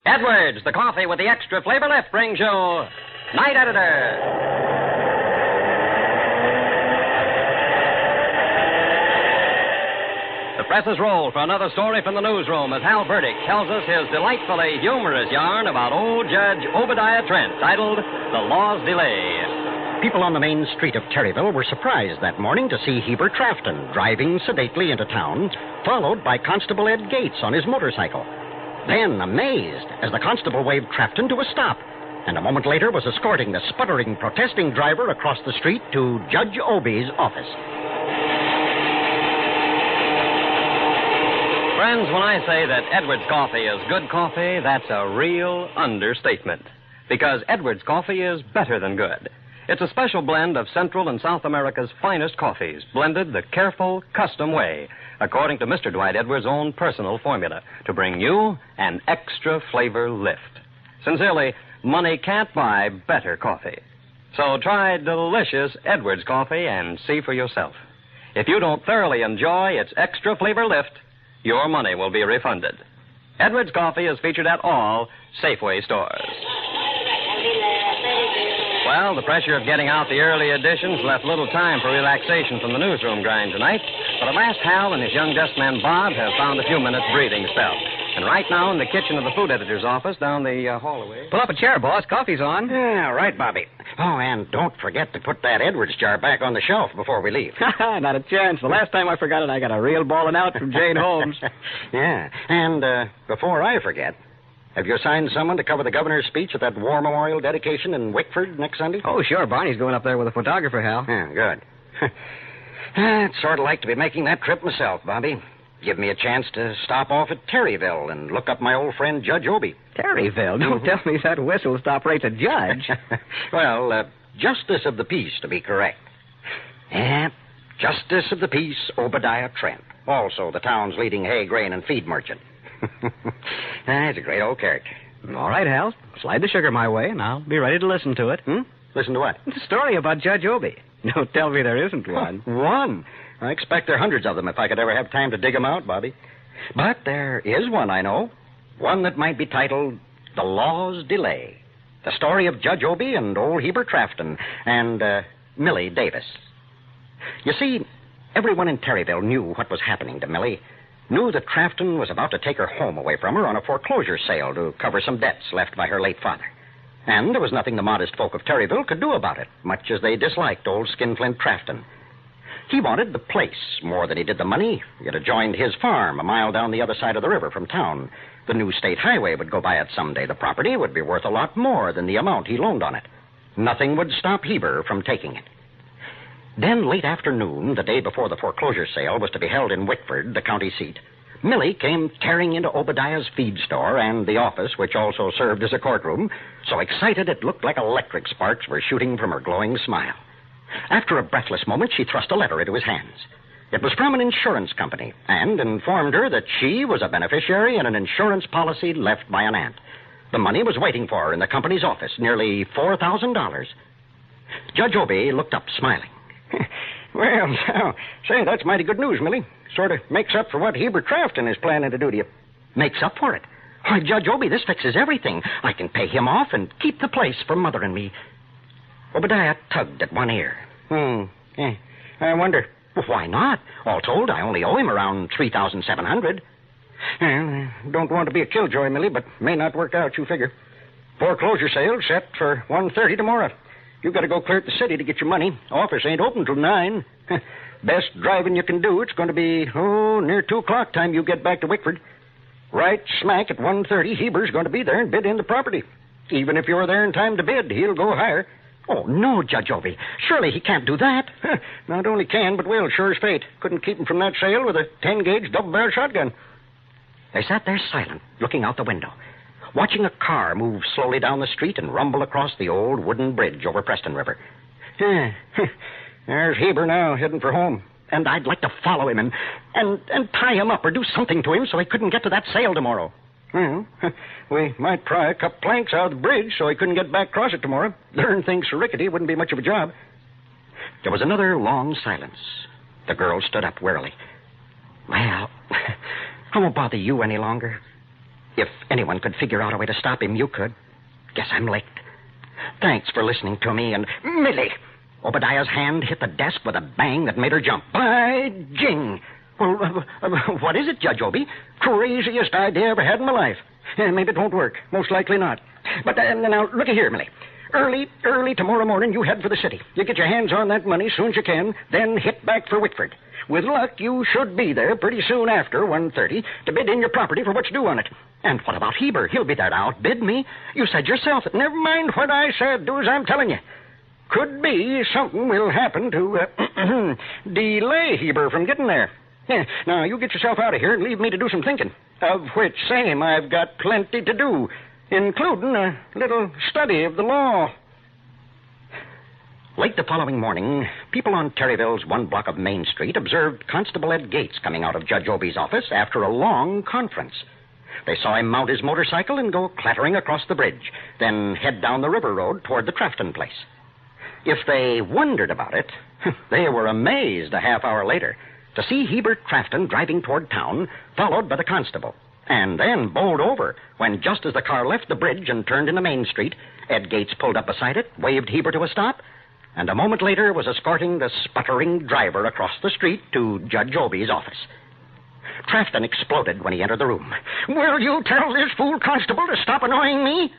Edwards, the coffee with the extra flavor lift, brings you Night Editor. The presses roll for another story from the newsroom as Hal Burdick tells us his delightfully humorous yarn about old Judge Obadiah Trent, titled The Law's Delay. People on the main street of Terryville were surprised that morning to see Heber Trafton driving sedately into town, followed by Constable Ed Gates on his motorcycle. Then, amazed, as the constable waved Trafton to a stop, and a moment later was escorting the sputtering, protesting driver across the street to Judge Obie's office. Friends, when I say that Edwards coffee is good coffee, that's a real understatement. Because Edwards coffee is better than good. It's a special blend of Central and South America's finest coffees, blended the careful, custom way, according to Mr. Dwight Edwards' own personal formula, to bring you an extra flavor lift. Sincerely, money can't buy better coffee. So try delicious Edwards coffee and see for yourself. If you don't thoroughly enjoy its extra flavor lift, your money will be refunded. Edwards coffee is featured at all Safeway stores. Well, the pressure of getting out the early editions left little time for relaxation from the newsroom grind tonight. But at last, Hal and his young desk man, Bob, have found a few minutes' breathing spell. And right now, in the kitchen of the food editor's office, down the hallway... Pull up a chair, boss. Coffee's on. Yeah, right, Bobby. Oh, and don't forget to put that Edwards jar back on the shelf before we leave. Not a chance. The last time I forgot it, I got a real bawling out from Jane Holmes. Yeah, and before I forget... Have you assigned someone to cover the governor's speech at that war memorial dedication in Wickford next Sunday? Oh, sure. Barney's going up there with a photographer, Hal. Yeah, good. I'd sort of like to be making that trip myself, Bobby. Give me a chance to stop off at Terryville and look up my old friend Judge Obie. Terryville? Don't tell me that whistle stop rate's a judge. Well, Justice of the Peace, to be correct. Yeah, Justice of the Peace, Obadiah Trent. Also the town's leading hay, grain, and feed merchant. He's a great old character. All right, Hal. Slide the sugar my way, and I'll be ready to listen to it. Listen to what? The story about Judge Obie. Don't tell me there isn't one. One? I expect there are hundreds of them if I could ever have time to dig them out, Bobby. But there is one I know. One that might be titled The Law's Delay. The story of Judge Obie and old Heber Trafton and Millie Davis. You see, everyone in Terryville knew what was happening to Millie. Knew that Trafton was about to take her home away from her on a foreclosure sale to cover some debts left by her late father. And there was nothing the modest folk of Terryville could do about it, much as they disliked old Skinflint Trafton. He wanted the place more than he did the money. It had joined his farm a mile down the other side of the river from town. The new state highway would go by it someday. The property would be worth a lot more than the amount he loaned on it. Nothing would stop Heber from taking it. Then, late afternoon, the day before the foreclosure sale was to be held in Wickford, the county seat, Millie came tearing into Obadiah's feed store and the office, which also served as a courtroom, so excited it looked like electric sparks were shooting from her glowing smile. After a breathless moment, she thrust a letter into his hands. It was from an insurance company and informed her that she was a beneficiary in an insurance policy left by an aunt. The money was waiting for her in the company's office, nearly $4,000. Judge Obie looked up, smiling. Well, say, that's mighty good news, Millie. Sort of makes up for what Heber Trafton is planning to do to you. Makes up for it? Why, Judge Obie, this fixes everything. I can pay him off and keep the place for Mother and me. Obadiah tugged at one ear. I wonder. Well, why not? All told, I only owe him around $3,700. Don't want to be a killjoy, Millie, but may not work out, you figure. Foreclosure sale set for 1:30 tomorrow. You've got to go clear to the city to get your money. Office ain't open till 9. Best driving you can do. It's going to be, near 2 o'clock time you get back to Wickford. Right smack at 1:30, Heber's going to be there and bid in the property. Even if you're there in time to bid, he'll go higher. Oh, no, Judge Obie. Surely he can't do that. Not only can, but will, sure as fate. Couldn't keep him from that sale with a 10-gauge double-barrel shotgun. They sat there silent, looking out the window, watching a car move slowly down the street and rumble across the old wooden bridge over Preston River. There's Heber now, heading for home. And I'd like to follow him and tie him up or do something to him so he couldn't get to that sale tomorrow. Well, we might pry a couple planks out of the bridge so he couldn't get back across it tomorrow. Learn things so rickety wouldn't be much of a job. There was another long silence. The girl stood up wearily. Well, I won't bother you any longer. If anyone could figure out a way to stop him, you could. Guess I'm licked. Thanks for listening to me, and Millie! Obadiah's hand hit the desk with a bang that made her jump. By jing! Well, what is it, Judge Obie? Craziest idea I ever had in my life. Maybe it won't work. Most likely not. But now, looky here, Millie. Early tomorrow morning, you head for the city. You get your hands on that money as soon as you can, then hit back for Wickford. With luck, you should be there pretty soon after 1:30 to bid in your property for what's due on it. And what about Heber? He'll be there to outbid me. You said yourself that never mind what I said. Do as I'm telling you. Could be something will happen to delay Heber from getting there. Yeah, now, you get yourself out of here and leave me to do some thinking. Of which same I've got plenty to do, including a little study of the law. Late the following morning, people on Terryville's one block of Main Street observed Constable Ed Gates coming out of Judge Obie's office after a long conference. They saw him mount his motorcycle and go clattering across the bridge, then head down the river road toward the Crafton place. If they wondered about it, they were amazed a half hour later to see Hebert Crafton driving toward town, followed by the constable, and then bowled over when, just as the car left the bridge and turned into Main Street, Ed Gates pulled up beside it, waved Heber to a stop, and a moment later was escorting the sputtering driver across the street to Judge Obie's office. Crafton exploded when he entered the room. Will you tell this fool constable to stop annoying me?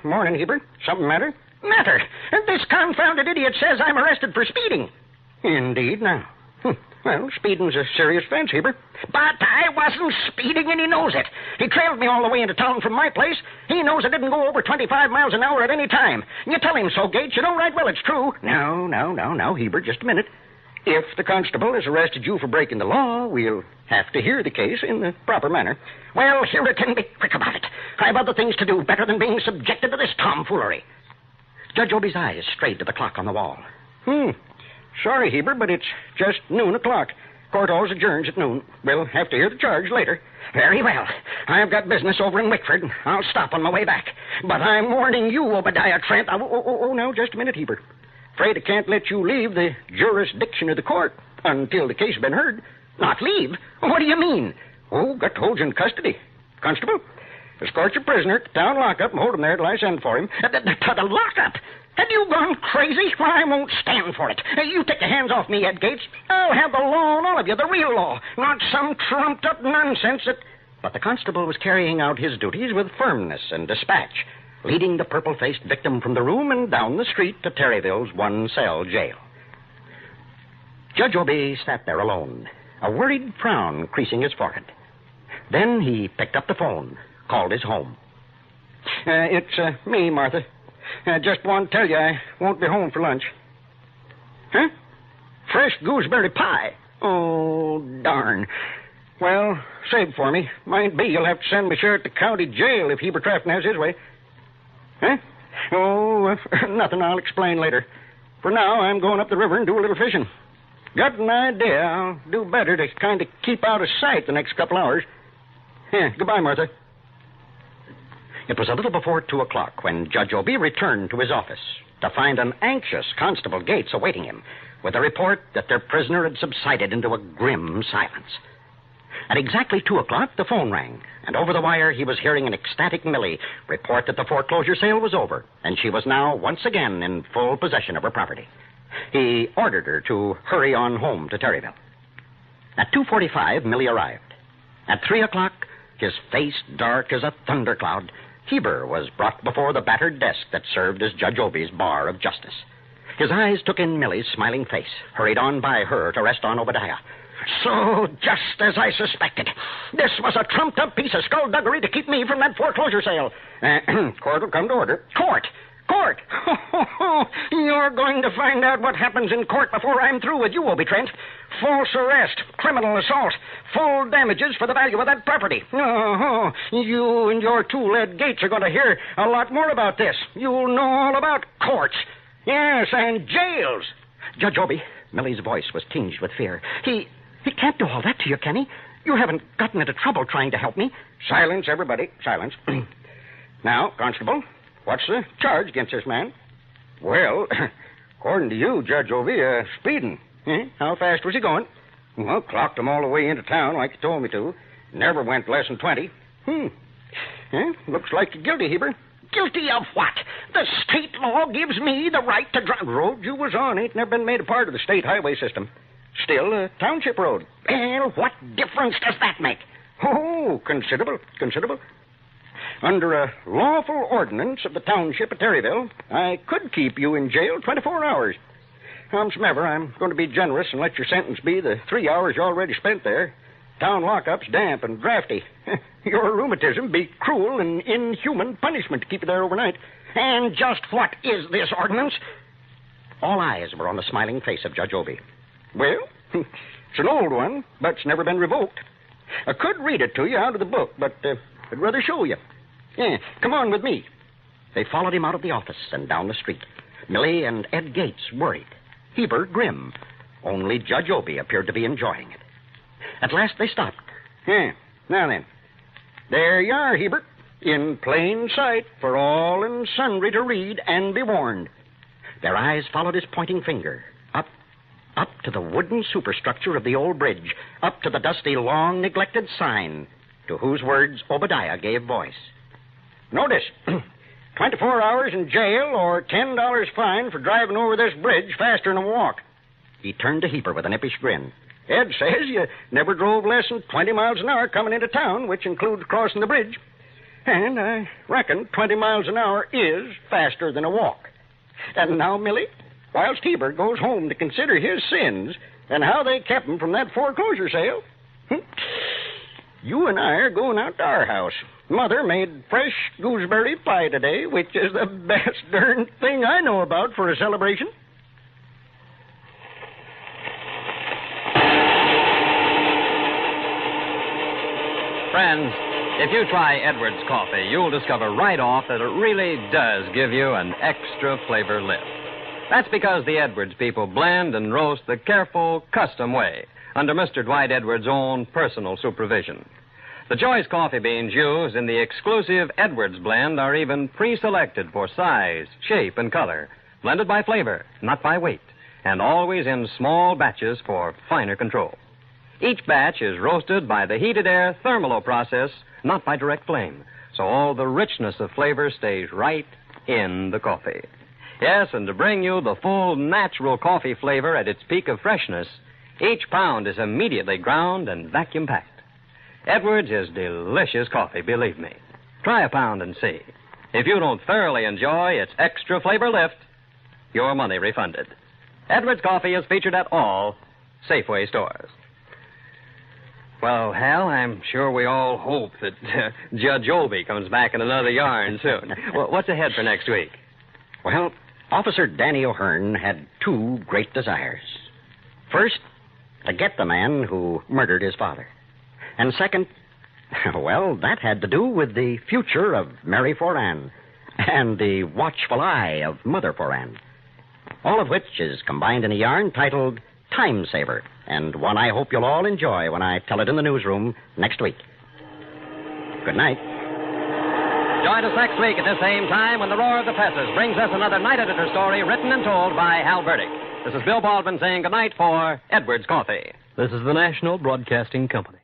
Morning, Heber. Something matter? Matter? This confounded idiot says I'm arrested for speeding. Indeed, now. Well, speeding's a serious offense, Heber. But I wasn't speeding, and he knows it. He trailed me all the way into town from my place. He knows I didn't go over 25 miles an hour at any time. You tell him so, Gates. You know right well it's true. No, Heber, just a minute. If the constable has arrested you for breaking the law, we'll have to hear the case in the proper manner. Well, Heber can be quick about it. I've other things to do better than being subjected to this tomfoolery. Judge Obie's eyes strayed to the clock on the wall. Sorry, Heber, but it's just noon o'clock. Court always adjourns at noon. We'll have to hear the charge later. Very well. I've got business over in Wickford. I'll stop on my way back. But I'm warning you, Obadiah Trent. Now, just a minute, Heber. Afraid I can't let you leave the jurisdiction of the court until the case has been heard. Not leave? What do you mean? Got to hold you in custody. Constable, escort your prisoner to town lockup and hold him there till I send for him. To the lockup? Have you gone crazy? Well, I won't stand for it. You take your hands off me, Ed Gates. I'll have the law on all of you, the real law, not some trumped-up nonsense that... But the constable was carrying out his duties with firmness and dispatch, leading the purple-faced victim from the room and down the street to Terryville's one-cell jail. Judge Obie sat there alone, a worried frown creasing his forehead. Then he picked up the phone, called his home. It's me, Martha. I just want to tell you I won't be home for lunch. Huh? Fresh gooseberry pie? Oh, darn. Well, save for me. Might be you'll have to send me sure at the county jail if Heber Crafton has his way. Huh? Nothing. I'll explain later. For now, I'm going up the river and do a little fishing. Got an idea. I'll do better to kind of keep out of sight the next couple hours. Goodbye, Martha. It was a little before 2 o'clock when Judge Obie returned to his office to find an anxious Constable Gates awaiting him with a report that their prisoner had subsided into a grim silence. At exactly 2 o'clock, the phone rang, and over the wire he was hearing an ecstatic Millie report that the foreclosure sale was over, and she was now once again in full possession of her property. He ordered her to hurry on home to Terryville. At 2:45, Millie arrived. At 3 o'clock, his face dark as a thundercloud, Heber was brought before the battered desk that served as Judge Obie's bar of justice. His eyes took in Millie's smiling face, hurried on by her to rest on Obadiah. So, just as I suspected. This was a trumped-up piece of skullduggery to keep me from that foreclosure sale. Court will come to order. Court! You're going to find out what happens in court before I'm through with you, Obie Trent. False arrest, criminal assault, full damages for the value of that property. You and your tool, Ed Gates, are going to hear a lot more about this. You'll know all about courts. Yes, and jails. Judge Obie, Millie's voice was tinged with fear. He can't do all that to you, can he? You haven't gotten into trouble trying to help me. Silence, everybody. Silence. Now, Constable, what's the charge against this man? Well, according to you, Judge Obie, speeding. How fast was he going? Well, clocked him all the way into town like you told me to. Never went less than 20. Looks like you're guilty, Heber. Guilty of what? The state law gives me the right to drive. Road you was on ain't never been made a part of the state highway system. Still a township road. Well, what difference does that make? Oh, considerable. Under a lawful ordinance of the township of Terryville, I could keep you in jail 24 hours. Howsomever, I'm going to be generous and let your sentence be the 3 hours you already spent there. Town lockup's damp and drafty. Your rheumatism be cruel and inhuman punishment to keep you there overnight. And just what is this ordinance? All eyes were on the smiling face of Judge Obie. Well, it's an old one, but it's never been revoked. I could read it to you out of the book, but I'd rather show you. Yeah, come on with me. They followed him out of the office and down the street. Millie and Ed Gates worried. Heber grim. Only Judge Obie appeared to be enjoying it. At last they stopped. Yeah, now then. There you are, Heber. In plain sight for all and sundry to read and be warned. Their eyes followed his pointing finger. Up to the wooden superstructure of the old bridge. Up to the dusty, long-neglected sign, to whose words Obadiah gave voice. Notice, 24 hours in jail or $10 fine for driving over this bridge faster than a walk. He turned to Heber with an impish grin. Ed says you never drove less than 20 miles an hour coming into town, which includes crossing the bridge. And I reckon 20 miles an hour is faster than a walk. And now, Millie, whilst Heber goes home to consider his sins and how they kept him from that foreclosure sale, you and I are going out to our house. Mother made fresh gooseberry pie today, which is the best darn thing I know about for a celebration. Friends, if you try Edwards coffee, you'll discover right off that it really does give you an extra flavor lift. That's because the Edwards people blend and roast the careful, custom way under Mr. Dwight Edwards' own personal supervision. The choice coffee beans used in the exclusive Edwards blend are even pre-selected for size, shape, and color, blended by flavor, not by weight, and always in small batches for finer control. Each batch is roasted by the heated air thermalo process, not by direct flame, so all the richness of flavor stays right in the coffee. Yes, and to bring you the full natural coffee flavor at its peak of freshness, each pound is immediately ground and vacuum-packed. Edwards is delicious coffee, believe me. Try a pound and see. If you don't thoroughly enjoy its extra flavor lift, your money refunded. Edwards coffee is featured at all Safeway stores. Well, Hal, I'm sure we all hope that Judge Obie comes back in another yarn soon. Well, what's ahead for next week? Well, Officer Danny O'Hearn had two great desires. First, to get the man who murdered his father. And second, well, that had to do with the future of Mary Foran and the watchful eye of Mother Foran. All of which is combined in a yarn titled Time Saver, and one I hope you'll all enjoy when I tell it in the newsroom next week. Good night. Join us next week at the same time when the Roar of the Presses brings us another night editor story written and told by Hal Burdick. This is Bill Baldwin saying goodnight for Edwards Coffee. This is the National Broadcasting Company.